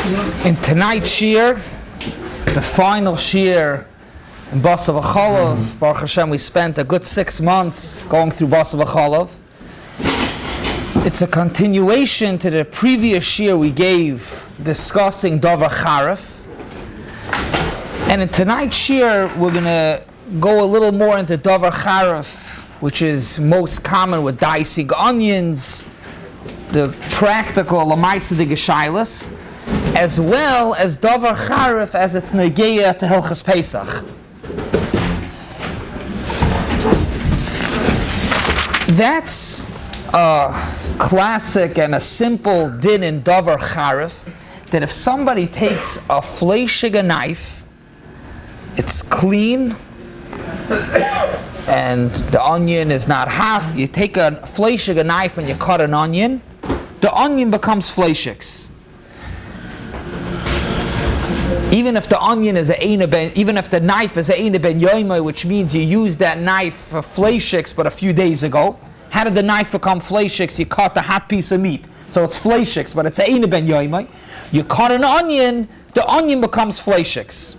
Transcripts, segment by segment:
In tonight's shir, the final shir in Basav Acholov, Baruch Hashem, we spent a good 6 months going through Basav Acholov. It's a continuation to the previous shir we gave discussing Davar Charif. And in tonight's shir, we're going to go a little more into Davar Charif, which is most common with dicing onions, the practical Lamaisa de Geshailas, as well as Davar Charif as it's negeya to Hilchas Pesach. That's a classic and a simple din in Davar Charif, that if somebody takes a Fleishig knife, it's clean, and the onion is not hot. You take a Fleishig knife and you cut an onion, the onion becomes Fleishigs. Even if the onion is even if the knife is a Eina ben Yoimai, which means you used that knife for Fleishigs but a few days ago. How did the knife become Fleishigs? You cut a hot piece of meat, so it's Fleishigs, but it's a Eina ben Yoimai. You cut an onion, the onion becomes Fleishigs.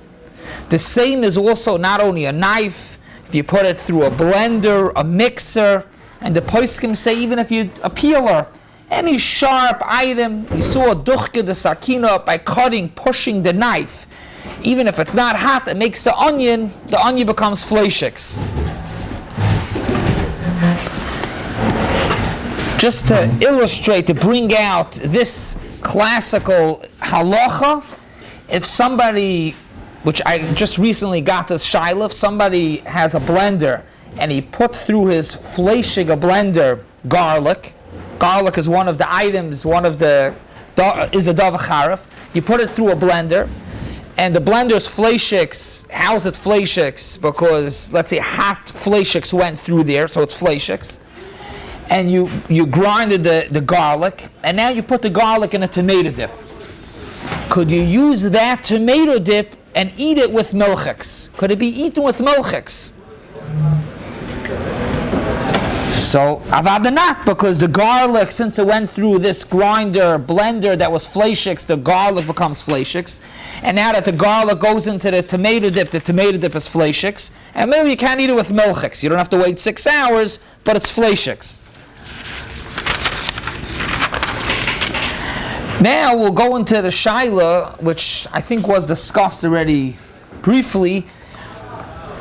The same is also not only a knife. If you put it through a blender, a mixer, and the poskim say even if you a peeler, any sharp item, you saw a duchke de sakina by cutting, pushing the knife, even if it's not hot, it makes the onion becomes Fleishigs. Just to illustrate, to bring out this classical halacha, if somebody, which I just recently got this shaila, if somebody has a blender and he put through his Fleishig blender garlic is one of the items, is a Davar Charif. You put it through a blender, and the blender's Fleishigs. How is it Fleishigs? Because let's say hot Fleishigs went through there, so it's Fleishigs. And you grinded the garlic, and now you put the garlic in a tomato dip. Could you use that tomato dip and eat it with milchiks? Could it be eaten with milchiks? So, avada not, because the garlic, since it went through this blender that was Fleishigs, the garlic becomes Fleishigs. And now that the garlic goes into the tomato dip is Fleishigs. And maybe you can't eat it with milchiks. You don't have to wait 6 hours, but it's Fleishigs. Now we'll go into the shaila, which I think was discussed already briefly.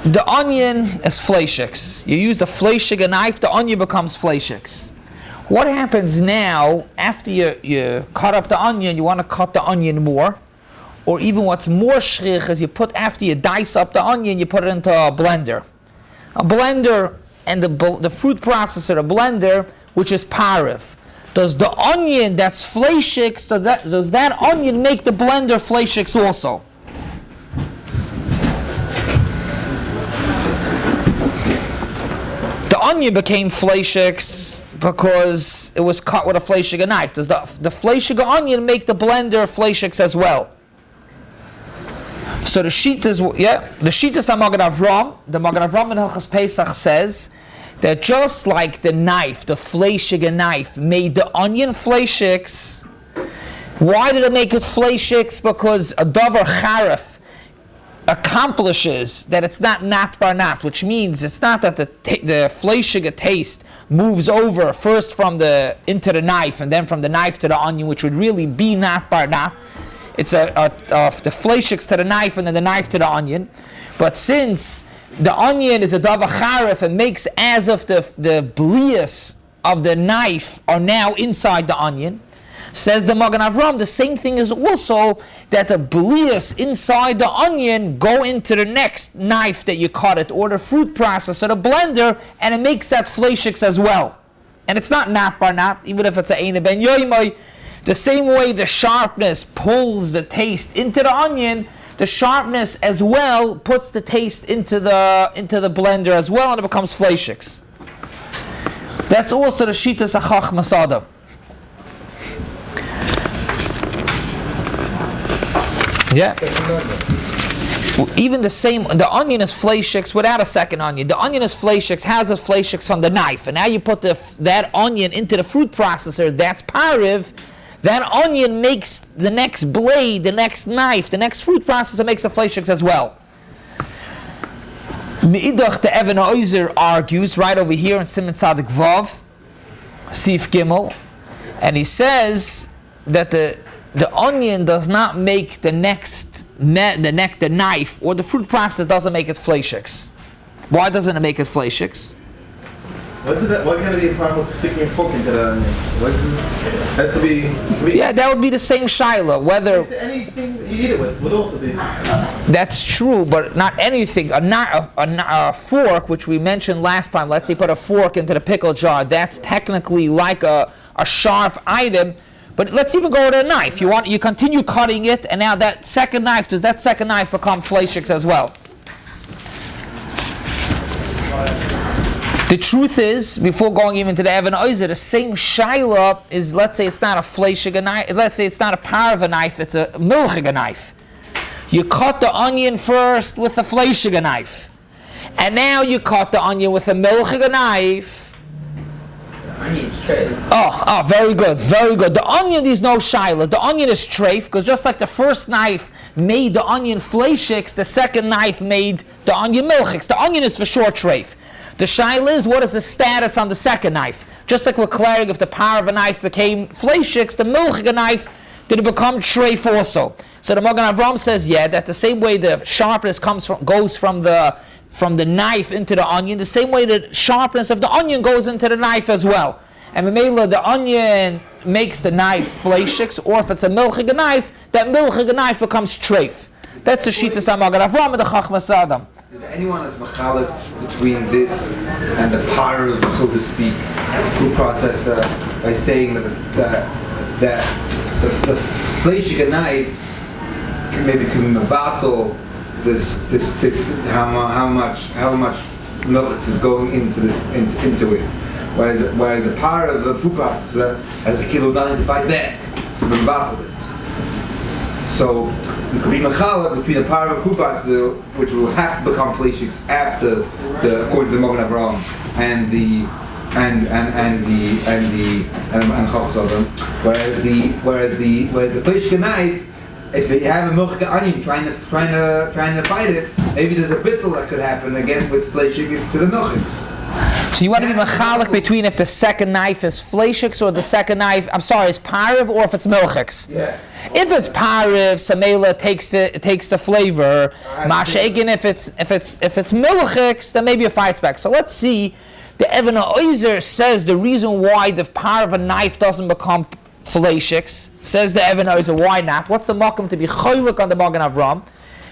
The onion is Fleishigs. You use the Fleishig knife, the onion becomes Fleishigs. What happens now, after you cut up the onion, you want to cut the onion more, or even what's more shrich is after you dice up the onion, you put it into a blender. A blender and the fruit processor, a blender, which is Pareve. Does the onion that's Fleishigs, does that onion make the blender Fleishigs also? The onion became Fleishigs because it was cut with a Fleishig knife. Does the Fleishig onion make the blender Fleishigs as well? So the sheet is Magen Avram. The Magen Avram in Hilchas Pesach says that just like the knife, the Fleishig knife, made the onion Fleishigs. Why did it make it Fleishigs? Because a Davar Charif accomplishes that it's not nat bar nat, which means it's not that the Fleishig taste moves over first into the knife and then from the knife to the onion, which would really be nat bar nat. It's the Fleishigs to the knife and then the knife to the onion. But since the onion is a Davar Charif and makes as if the blias of the knife are now inside the onion, says the Magen Avram, the same thing is also that the blias inside the onion go into the next knife that you cut it, or the fruit processor, the blender, and it makes that Fleishigs as well. And it's not nat bar nat, even if it's a Eina ben Yoimai. The same way the sharpness pulls the taste into the onion, the sharpness as well puts the taste into the blender as well, and it becomes Fleishigs. That's also the Shitas Hachaim Masada. Yeah. Even the same, the onion is Fleishigs without a second onion. The onion is Fleishigs, has a Fleishigs from the knife, and now you put that onion into the fruit processor. That's Pareve. that onion makes the next blade, the next knife, the next fruit processor makes a fleishigs as well. Meidach, the Even Oizer argues right over here in Siman Tzadik Vav, Sif Gimel, and he says that the onion does not make the knife, or the fruit process doesn't make it fleishigs. Why doesn't it make it fleishigs? Why can't it be a problem with sticking your fork into the onion? It has to be... Yeah, that would be the same shaila, whether... Anything you eat it with would also be... That's true, but not anything. A fork, which we mentioned last time, let's say put a fork into the pickle jar, that's technically like a sharp item, but let's even go with a knife. You continue cutting it, and now does that second knife become fleishigs as well? The truth is, before going even to the Even Oizer, the same shaila is, let's say it's not a Fleishig knife, let's say it's not a Pareve knife, it's a Milchig knife. You cut the onion first with a Fleishig knife, and now you cut the onion with a Milchig knife. The onion's treif. Oh, very good, very good. The onion is no shaila. The onion is treif, because just like the first knife made the onion Fleishigs, the second knife made the onion Milchigs. The onion is for sure treif. The shaila is, what is the status on the second knife? Just like we're clearing if the Pareve knife became Fleishigs, the Milchig knife, did it become treif also? So the Magen Avraham says, yeah, that the same way the sharpness goes from the knife into the onion, the same way the sharpness of the onion goes into the knife as well. And Memela, the onion makes the knife Fleishigs, or if it's a Milchig knife, that Milchig knife becomes treif. That's the Shittas Magen Avraham and the Chachmas Adam. Is there anyone that's machalik between this and the Pareve, so to speak, food processor, by saying that the Fleishig knife can mevatel this how much milk is going into it, whereas the Pareve food processor has a kilo 95 back to mevatel it. So it could be mechala between the Pareve food processor, which will have to become Fleishigs after according to the Magen Avraham and the Chachmas Adam, whereas the Fleishig knife, if you have a milchig onion trying to fight it, maybe there's a bittul that could happen again with Fleishig to the milchigs. So you want to be machalik between if the second knife is Fleishigs or the second knife, is Pareve, or if it's Milchigs. Yeah. If it's Pareve, Samela takes the flavor. Masha'egin, if it's Milchigs, then maybe a fights back. So let's see. The Even Oizer says the reason why the Pareve knife doesn't become Fleishigs. Says the Even Oizer, why not? What's the makom to be choyluk on the Magen Avraham?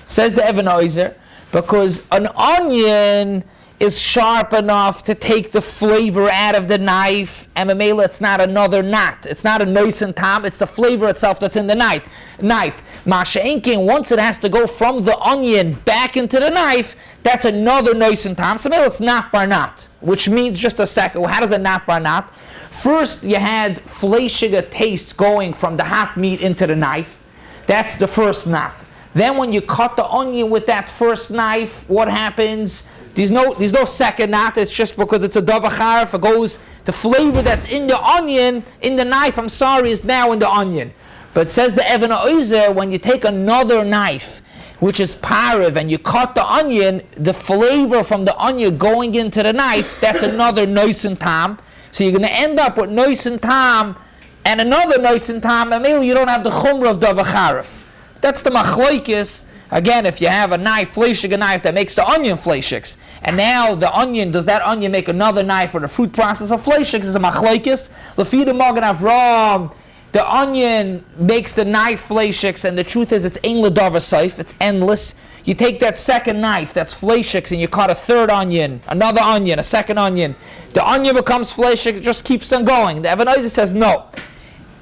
Says the Even Oizer, because an onion is sharp enough to take the flavor out of the knife, and Mamela, it's not another knot. It's not a nois and tam, it's the flavor itself that's in the knife. Masha'enkin, once it has to go from the onion back into the knife, that's another nois and tam. So Mamela, it's not bar not, which means just a second. How does it not bar not? First, you had Fleishig taste going from the hot meat into the knife. That's the first knot. Then when you cut the onion with that first knife, what happens? There's no second knot. It's just because it's a Davar Charif. It goes, the flavor that's in the onion, in the knife, is now in the onion. But it says the Even Oizer, when you take another knife, which is Pareve, and you cut the onion, the flavor from the onion going into the knife, that's another nois and tam. So you're going to end up with nois and tam, and another nois and tam, and maybe you don't have the chumrah of Davar Charif. That's the machloikis. Again, if you have a knife, Fleishig knife that makes the onion Fleishigs, and now does that onion make another knife for the fruit process of Fleishigs? Is a machlokes. Lefi the Magen Avraham, the onion makes the knife Fleishigs, and the truth is it's ein l'davar seif, it's endless. You take that second knife that's Fleishigs, and you cut a third onion, another onion, a second onion. The onion becomes Fleishig, it just keeps on going. The Even Oizer says no.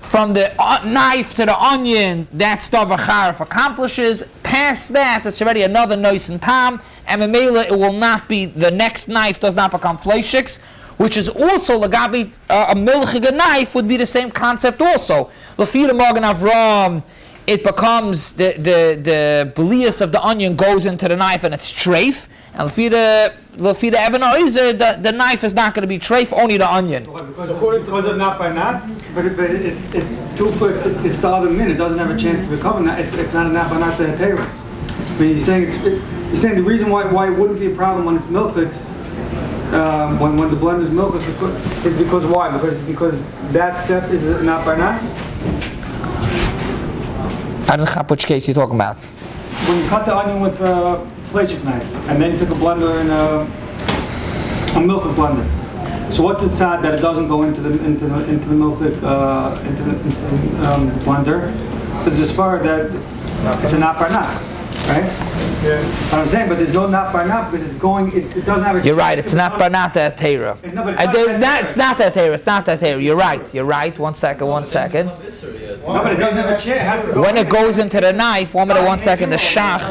From the knife to the onion, that's Davar Charif accomplishes. Past that, it's already another nois and tam, and Memela, it will not be, the next knife does not become Fleishigs, which is also, Lagabi, a Milchig knife would be the same concept also. Lefi the Magen Avraham, it becomes the belius of the onion goes into the knife and it's treif. And Lafida Evan Oizer, the knife is not going to be treif, only the onion. Because of not by not, but it's the other min. It doesn't have a chance to become a not. It's not a not by not the Torah. I mean, you're saying the reason why it wouldn't be a problem when it's milchix, when the blend is milchix, is because why? Because that step is not by not. I don't know which case you're talking about. When you cut the onion with a Fleishig knife, and then you took a blender and a milchig blender. So what's it sad that it doesn't go into the milchig blender? Because as far as that, it's a not by not. Right? Yeah. What I'm saying, but there's no not by not because it's going. It doesn't have a. You're right. It's not by not that Torah. No, it's not that Torah. It's not that Torah. You're right. One second. No, but it doesn't have a chance. It has to go when it goes into the knife, 1 minute, 1 second. The shach.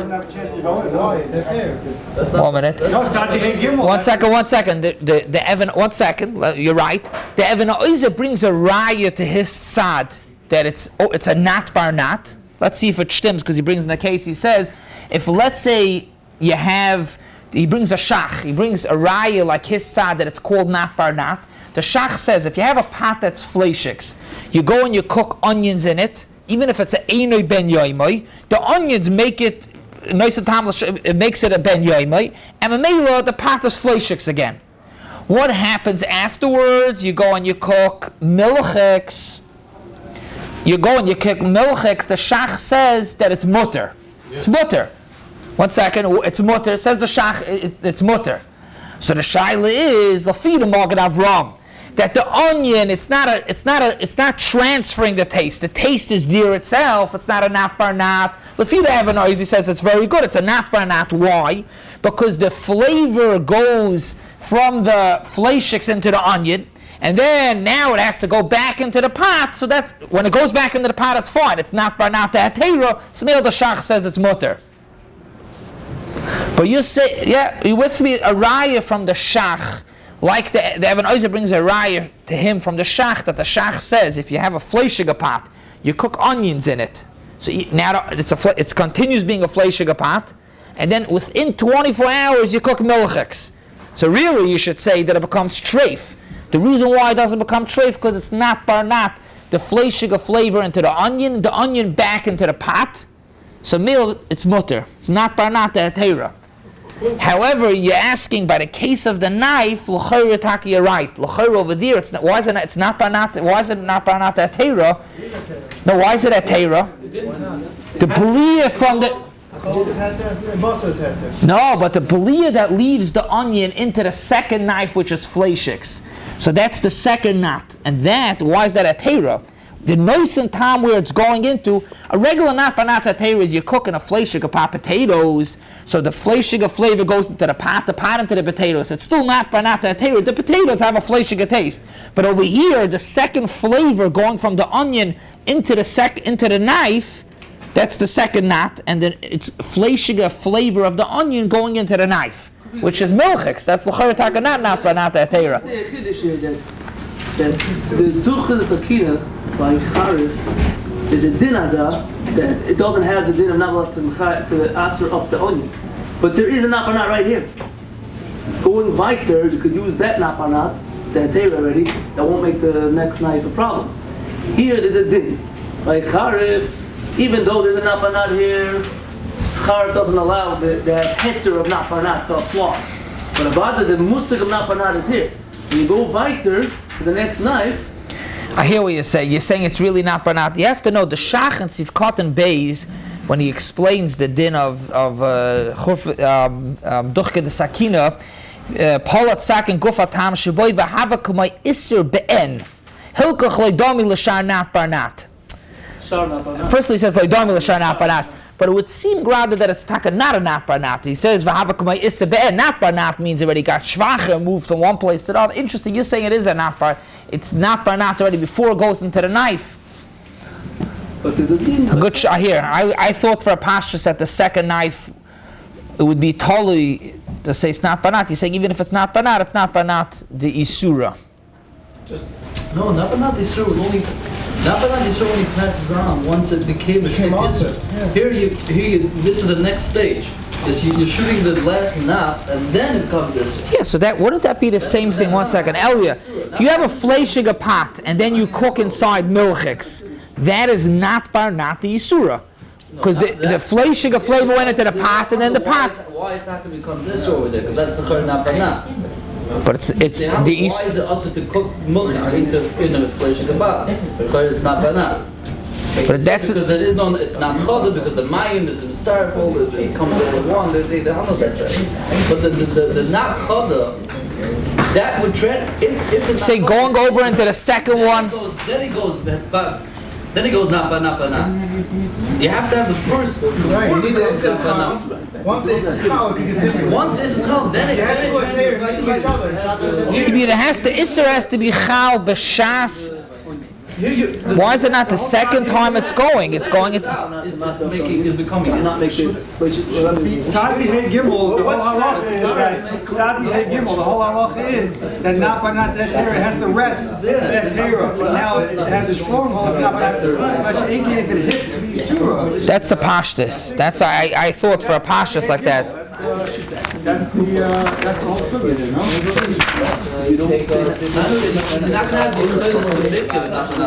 1 minute. No, it's not the Gimel. 1 second. 1 second. The Evan. 1 second. You're right. The Evan Oizer brings a raya to his sad that it's a not bar not. Let's see if it stems, because he brings in the case, he says, if let's say he brings a shach, he brings a raya like his sad that it's called not bar not. The shach says, if you have a pot that's Fleishig, you go and you cook onions in it, even if it's a einoi ben yoimoi, the onions make it, it makes it a ben yoimoi, and the pot is Fleishig again. What happens afterwards? You go and you cook milchiks. You go and you cook milchiks, the shach says that it's mutter. Yeah. It's mutter. 1 second, it's mutter. Says the shach, it's mutter. So the shaila is lafida magad avram that the onion, it's not transferring the taste. The taste is there itself. It's not a nat bar nat. Lafida Evan he says it's very good. It's a nat bar nat. Why? Because the flavor goes from the Fleishigs into the onion. And then now it has to go back into the pot, so that's when it goes back into the pot, it's fine. It's not bar not that Torah. Smeil the shach says it's mutter. But you say, you with me? A raya from the shach, like the Evan Oizer brings a raya to him from the shach that the shach says if you have a Fleishig pot, you cook onions in it. So now it continues being a Fleishig pot, and then within 24 hours you cook milchiks. So really, you should say that it becomes treif. The reason why it doesn't become treif because it's not bar not the Fleishig flavor into the onion back into the pot. So meal, it's mutter. It's not bar not the Torah. However, you're asking by the case of the knife, l'chayr taki, you're right. L'chayr over there, it's not bar not? Why is it not bar not the Torah? No, why is it a Torah? The belief from the. No, but the belia that leaves the onion into the second knife, which is Fleishigs. So that's the second knot. And why is that a Torah? The noisen time where it's going into, a regular knot by not a Torah is you're cooking a Fleishig pot potatoes, so the Fleishig flavor goes into the pot into the potatoes. It's still not by not a Torah. The potatoes have a Fleishig taste. But over here, the second flavor going from the onion into the knife, that's the second knot, and then it's Fleishig flavor of the onion going into the knife, which is milchiks. That's l'chayr taka not by not that Torah. The chiddush here that the tuchel sakina by Charif is a din azah that it doesn't have the din of not allowed to aser up the onion, but there is a napanat right here. Going weiter, you could use that napanat, that Torah already. That won't make the next knife a problem. Here there's a din by Charif. Even though there's a napanat here, Charif doesn't allow the heter of napanat to apply. But about the mustig of napanat is here. When you go weiter to the next knife. I hear what you say. You're saying it's really not banat. You have to know the shach and sivkot and Beis, when he explains the din of duchke de sakina, polat sak and gufa tam sheboy v'hava kumay iser be'en hilkach leidami l'shar not barnat. Firstly, he says leidami l'shar not barnat. But it would seem rather that it's taka not a nat barnat. He says v'hava kumay iser be'en. Nat barnat means already got shvacher moved from one place to the other. Interesting. You're saying it is a nat bar. It's not barnat already before it goes into the knife. But there's a good shot here. I thought for a pashtus that the second knife it would be totally to say it's not banat. He's saying even if it's not banat the isura. No, not banat the isura. Not but not when he passes on. Once it became also. Here you. This is the next stage. Is you're shooting the last knot, and then it comes this. Yeah, so that wouldn't that be the same thing? 1 second, Elia. If you have a Fleishig pot and then you cook inside milchiks, that is not bar not the Yisura. Because the Fleishig flavor went into the pot and then the pot. Why it not becomes this over there? Because that's the third not bar not. But it's Why is it also to cook milchiks into the Fleishig pot? Because it's not bar not. But that's because there is no, it's not chodah because the mayim is styrofoam. It comes in the one. They handle that trade. But the not chodah, that would tread if it's say going over into the second one. Then it goes not. You have to have the first. Right, you need the instant once this is challah, you can different. Once this is challah, then it transfers back to each other. The Isser has to be chal b'shas. Why is it not the second time it's going? It's going. Is becoming. Sabi Hey Gimel, the whole halacha is that Sabi Hey Gimel, the whole halacha is that not by not that Torah has to rest that Torah. But now it has a stronghold. It's not by if it hits the surah. That's a pashtus. That's I thought for a pashtus like that. That's the whole sugya, you know. You don't say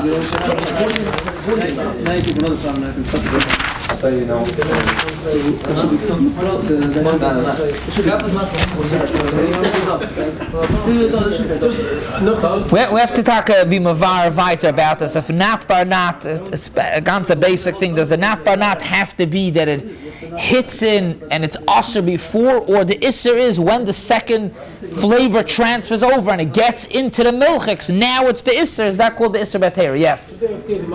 We have to talk be mavar weiter about this. If not bar not, it's a ganz basic thing. Does the not bar not have to be that it hits in and it's usher before, or the isser is when the second flavor transfers over and it gets into the milchiks? Now it's the isser. Is that called the isser b'teira? Yes. It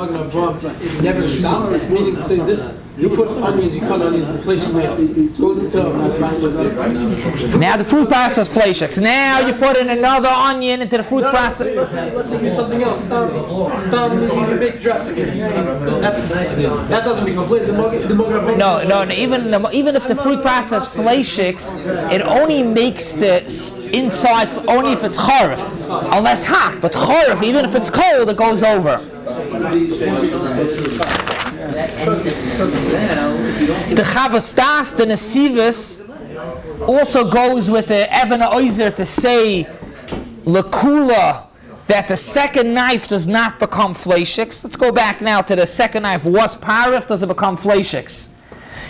never stops. Meaning to say this. You put onions, you cut onions, the Fleishig goes into the food process. Now the food process Fleishigs. Now you put in another onion into the food process. Let's say something else. Stop. You can make dressing. That doesn't become flavor. No. Even if the fruit process Fleishigs, it only makes the inside only if it's Charif, unless hot. But Charif, even if it's cold, it goes over. The Chavastas, the Nesivus, also goes with the Eben Oizer to say Lakula, that the second knife does not become Fleishigs. Let's go back now to the second knife was Pareve, does it become Fleishigs?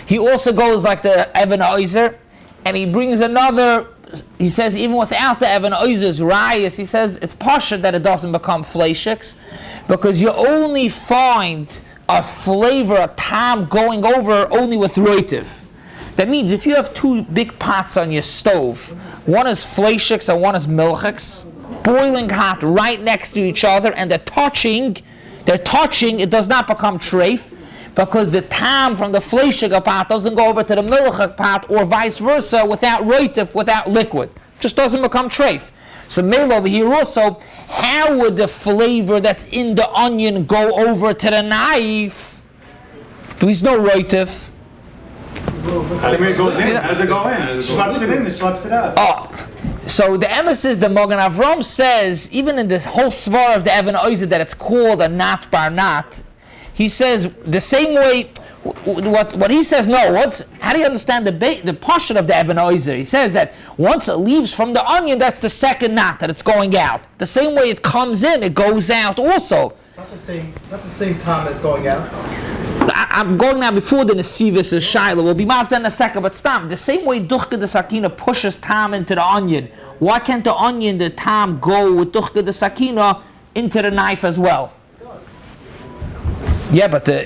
He also goes like the Eben Oizer, and he brings another. He says even without the Eben Oizer's rayas, he says it's pasha that it doesn't become Fleishigs, because you only find a flavor, a tam going over only with roitiv. That means if you have two big pots on your stove, one is Fleishigs and one is milchiks, boiling hot right next to each other, and they're touching, it does not become treif, because the tam from the Fleishig pot doesn't go over to the milchik pot, or vice versa, without roitiv, without liquid. Just doesn't become treif. So Mel over here also, how would the flavor that's in the onion go over to the knife? There is no roitiv. It goes in. How does it go in? It schleps it in, it schleps it out. Oh, so the emesis, the Mogen Avram says, even in this whole svar of the Eben Oizer, that it's called a nat bar nat, he says the same way. What he says, how do you understand the portion of the Eben Oizer? He says that once it leaves from the onion, that's the second knot that it's going out. The same way it comes in, it goes out also. Not the same time that's going out. I'm going now before the Nesivus is Shiloh. We'll be master in a second, but stop. The same way Duchke the Sakina pushes tam into the onion, why can't the onion, the tam, go with Duchke the Sakina into the knife as well? Yeah, but the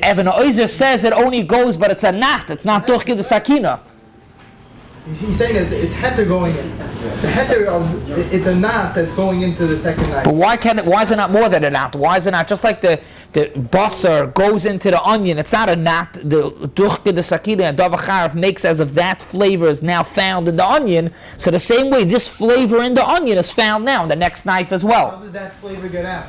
Eben Oizer says it only goes, but it's a knot. It's not Duchke the Sakina. He's saying that it's heter going in. The heter it's a knot that's going into the second knife. But why is it not more than a knot? Why is it not just like the basar goes into the onion? It's not a knot. The Duchke the Sakina and Davar makes as if that flavor is now found in the onion. So the same way this flavor in the onion is found now in the next knife as well. How does that flavor get out?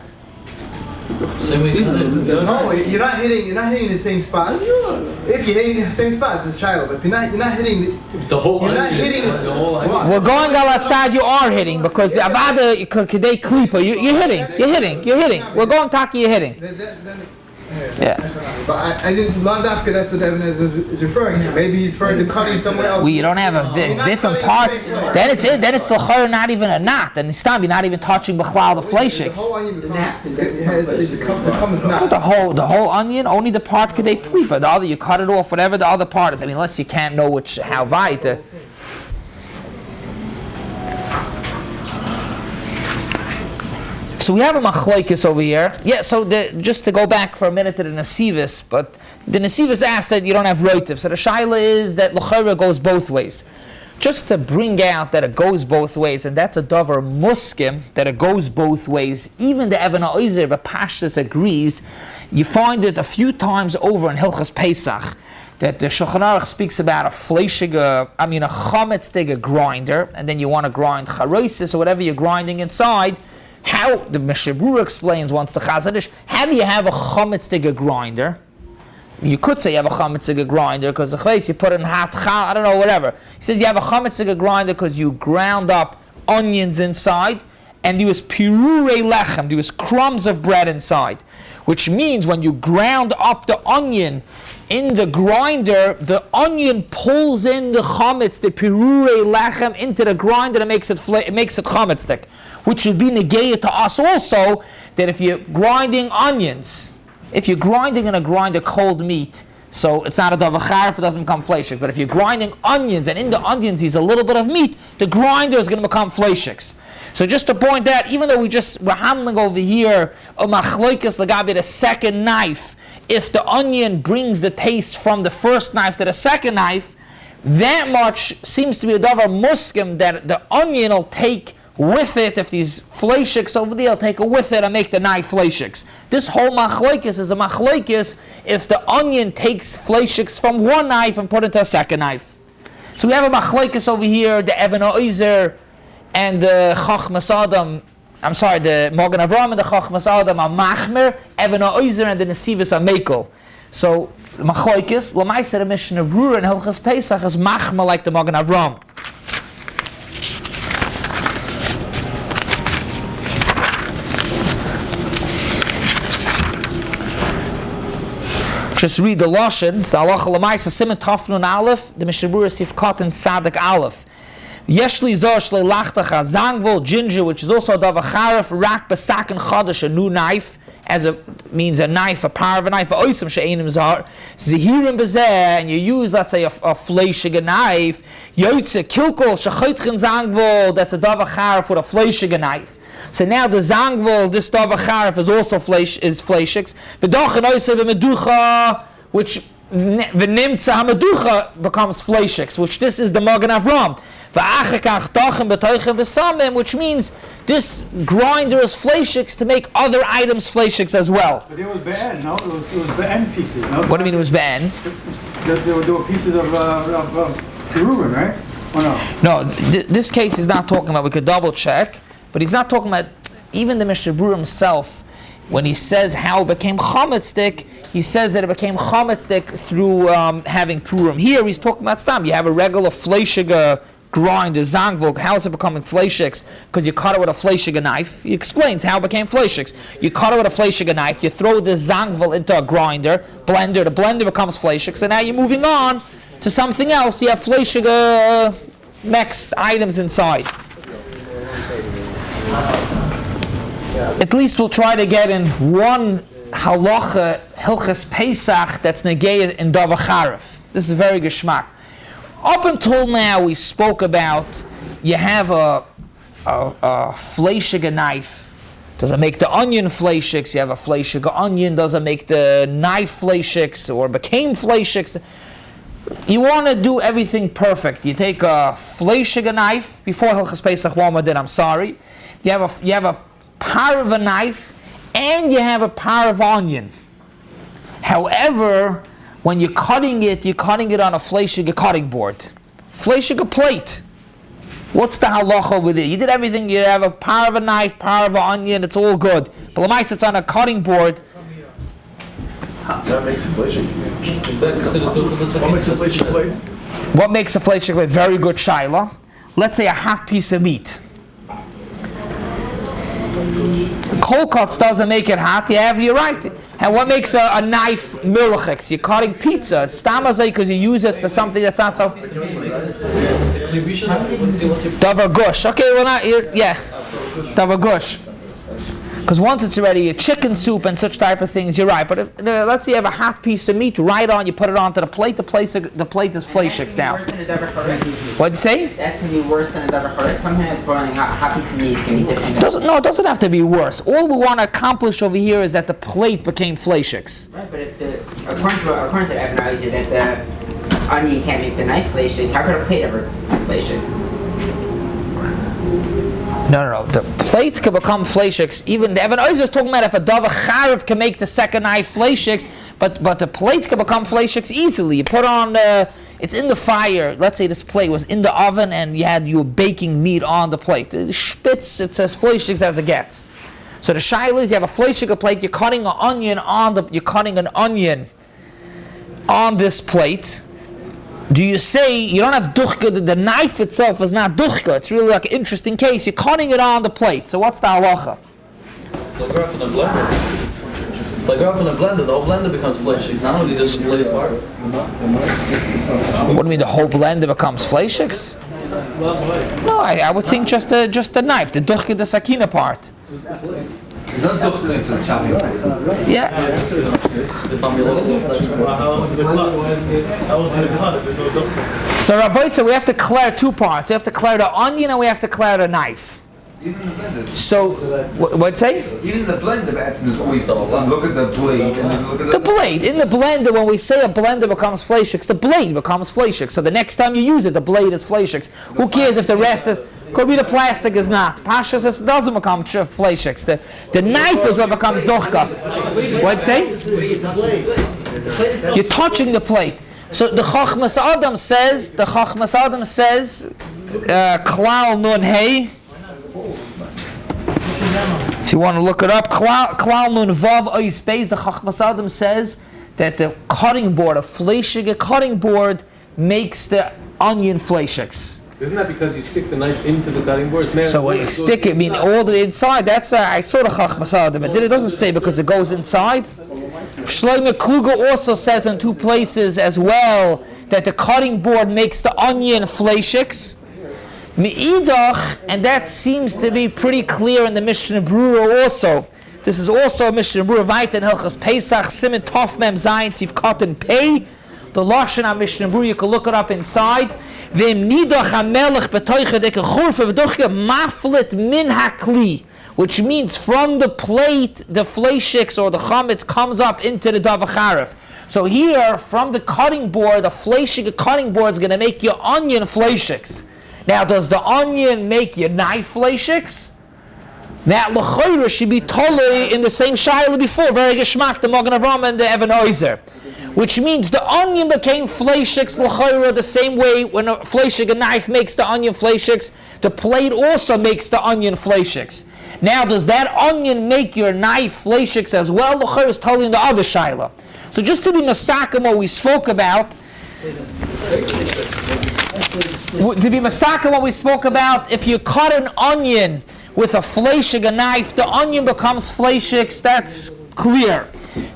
No, you're not hitting the same spot. If you're hitting the same spot, it's a child. But you're not hitting The whole You're not onion, hitting the whole onion. We're going outside. You are hitting because the avada kadei klipa. You're hitting. We're going taki. You're hitting. Yeah. But I didn't. Landafka, that's what Evan is referring to. Maybe he's referring to cutting somewhere else. Well, you don't have a different part. Then it's the chayr, not even a knot. And it's time you're not even touching b'chlal the The fleishiks. whole onion becomes not. The whole onion, only the part kadei klipa. The other you cut it off, whatever the other part is. I mean, unless you can't know how weit. So we have a machlokes over here. Yeah, so just to go back for a minute to the Nesivos, but the Nesivos asked that you don't have roitiv. So the shaila is that l'chayra goes both ways. Just to bring out that it goes both ways, and that's a davar muskim, that it goes both ways. Even the Even HaOzer, the Pashtus agrees. You find it a few times over in Hilchas Pesach, that the Shulchan Aruch speaks about a Fleishig, a chametz grinder, and then you want to grind charosis or whatever you're grinding inside. How the Mishabura explains once the Chazanish, how do you have a chametz grinder? You could say you have a chametz grinder because the chayes you put in hot chal, I don't know, whatever. He says you have a chametz grinder because you ground up onions inside and there was pirurei lechem, there was crumbs of bread inside, which means when you ground up the onion in the grinder, the onion pulls in the chametz, the pirurei lechem, into the grinder and makes it chametz, which would be negated to us also, that if you're grinding onions, if you're grinding in a grinder cold meat, so it's not a davar charif, it doesn't become fleishig. But if you're grinding onions and in the onions is a little bit of meat, the grinder is going to become fleishigs. So just to point out, even though we're handling over here a machlokes lagabi the second knife, if the onion brings the taste from the first knife to the second knife, that much seems to be a davar muskim that the onion will take with it. If these fleishiks over there, I'll take it with it and make the knife fleishiks. This whole machlokes is a machlokes if the onion takes fleishiks from one knife and put it into a second knife. So we have a machlokes over here, the Even HaOzer and the Chachmas Adam, the Magen Avraham and the Chachmas Adam are machmer, Even HaOzer and the Nesivos are mekel. So machlokes, l'maisa the Mishnah Brura and Hilchas Pesach is machmer like the Magen Avraham. Just read the Lashon. So halacha l'maisa siman tafnun aleph. The Mishnah Berurah sif katan tzadik aleph. Yeshli zor shlei lachtacha zangvol ginger, which is also a davar charif rak besaken chadash, a new knife, as it means a knife, a Pareve knife, a oisam she'enim zar zehirim bezeh, and you use, let's say, a Fleishig knife. Yotze kilkol shechoitchen zangvol. That's a davar charif with a Fleishig knife. So now the zangvol, this davar charif, is also fleishiks. V'dochen oisei v'meducha, which v'nimtza ha'meducha becomes fleishiks, which this is the Magen Avraham. V'achekach dochen b'toichem v'samim, which means this grinder is fleishiks to make other items fleishiks as well. But it was be'en, no? It was be'en pieces, no? What do you mean it was be'en? There were pieces of Peruvian, right? Or no? No, this case he's not talking about. We could double check. But he's not talking about, even the Mishnah Berurah himself, when he says how it became chametz, he says that it became chametz through having purim. Here he's talking about stam. You have a regular fleishig grind, a zangvol. How is it becoming fleishigs? Because you cut it with a fleishig knife. He explains how it became fleishigs. You cut it with a fleishig knife, you throw the zangvol into a grinder, blender, the blender becomes fleishigs, and now you're moving on to something else. You have fleishig next items inside. At least we'll try to get in one halacha, Hilchas Pesach, that's negayed in davar charif. This is very geschmack. Up until now, we spoke about you have a fleishig knife. Does it make the onion fleishigs? You have a fleishig onion. Does it make the knife fleishigs or became fleishigs? You want to do everything perfect. You take a fleishig knife before Hilchas Pesach. One more did. I'm sorry. You have a Pareve knife and you have a Pareve onion. However, when you're cutting it on a Fleishig cutting board, Fleishig plate. What's the halacha with it? You did everything. You have a power of a knife, power of an onion. It's all good. But Lamais, it's on a cutting board. That makes a Fleishig. Is that considered duchel? What makes a Fleishig plate? What makes a Fleishig plate? Very good shaila. Let's say a hot piece of meat. Cold cuts doesn't make it hot. You're right. And what makes a knife milchix? You're cutting pizza. It's stamazay because you use it for something that's not so. Davar gush. Okay, we're not here. Yeah. Davar gush. Because once it's already a chicken soup and such type of things, you're right. But if, let's say you have a hot piece of meat, right on, you put it onto the plate. The plate is Fleishig now. What'd you say? That's going to be worse than a Davar Chorek. Sometimes boiling a hot piece of meat can be different. It doesn't have to be worse. All we want to accomplish over here is that the plate became Fleishigs. Right, but if according to Evan, that the onion can't make the knife Fleishig, how could a plate ever Fleishig? No. The plate can become Fleishigs. Even the Evan is talking about if a Davar Charif can make the second knife Fleishigs, but the plate can become Fleishigs easily. You put on it's in the fire. Let's say this plate was in the oven and you were baking meat on the plate. The spitz, it's as Fleishigs as it gets. So the shaila is you have a Fleishig plate. You're cutting an onion on this plate. Do you say you don't have duchka? The knife itself is not duchka. It's really like an interesting case. You're cutting it on the plate. So what's the halacha? Like off in the blender. Like off in the blender, the whole blender becomes Fleishigs. Not only does it plate apart. What do you mean the whole blender becomes Fleishigs? No, I would think just the knife, the duchka, the sakina part. It's not duchka into the chopping. Yeah. So Rabbi said we have to clear two parts. We have to clear the onion and we have to clear the knife. Even in the blender. So, what'd say? Even in the blender, there's always look at the blade and then look at the blade. In the blender, when we say a blender becomes Fleishigs, the blade becomes Fleishig. So the next time you use it, the blade is Fleishigs. Who cares if the rest is... Could be the plastic is not. Pasha says it doesn't become Fleishigs. The knife is what becomes dochka. What'd say? You're touching the plate. So the Chachmas Adam says, Klal Nun Hey. If you want to look it up, Klal Nun Vav Ois Beis, the Chachmas Adam says that the cutting board, a Fleishig cutting board, makes the onion Fleishigs. Isn't that because you stick the knife into the cutting board? So when you stick it, all the inside, that's, I saw the Chachmas Adam, it doesn't say because it goes inside. Shlomo Kluger also says in two places as well that the cutting board makes the onion Fleishigs. Me'idach, and that seems to be pretty clear in the Mishnah Berurah also. This is also a Mishnah Berurah Vayta in Hilchos Pesach, Siman Tov Mem Zayin Tzif Katan Pei. The Lashon of Mishnah Berurah, you can look it up inside. V'im nidach hamelech b'toicha deke churfa v'dochka maflit min hakli, which means from the plate, the Fleishigs or the chametz comes up into the Davar Charif. So here, from the cutting board, the Fleishig cutting board is going to make your onion Fleishigs. Now, does the onion make your knife Fleishigs? That l'chayra should be totally in the same shaila before, very geschmack, the Magen Avraham and the Even Oizer. Which means the onion became Fleishigs l'chayra the same way when a Fleishig knife makes the onion Fleishigs, the plate also makes the onion Fleishigs. Now, does that onion make your knife Fleishigs as well? L'chayra is totally in the other shaila. So just to be masakim what we spoke about, if you cut an onion with a Fleishig knife, the onion becomes Fleishigs, that's clear.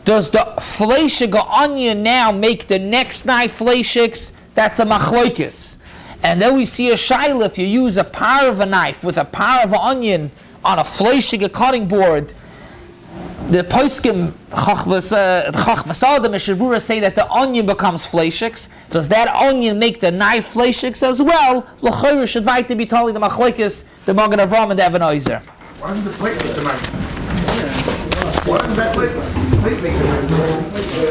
Does the Fleishig onion now make the next knife Fleishigs? That's a machloikis. And then we see a shaila, if you use a Pareve knife with a Pareve onion on a Fleishig cutting board, the poskim Chachmas Adam and Shabura say that the onion becomes Fleishigs. Does that onion make the knife Fleishigs as well? L'chayr should write to be telling the machlekes, the Magen Avraham and the Even Oizer. Why doesn't the plate make the knife? Why doesn't that plate make the knife?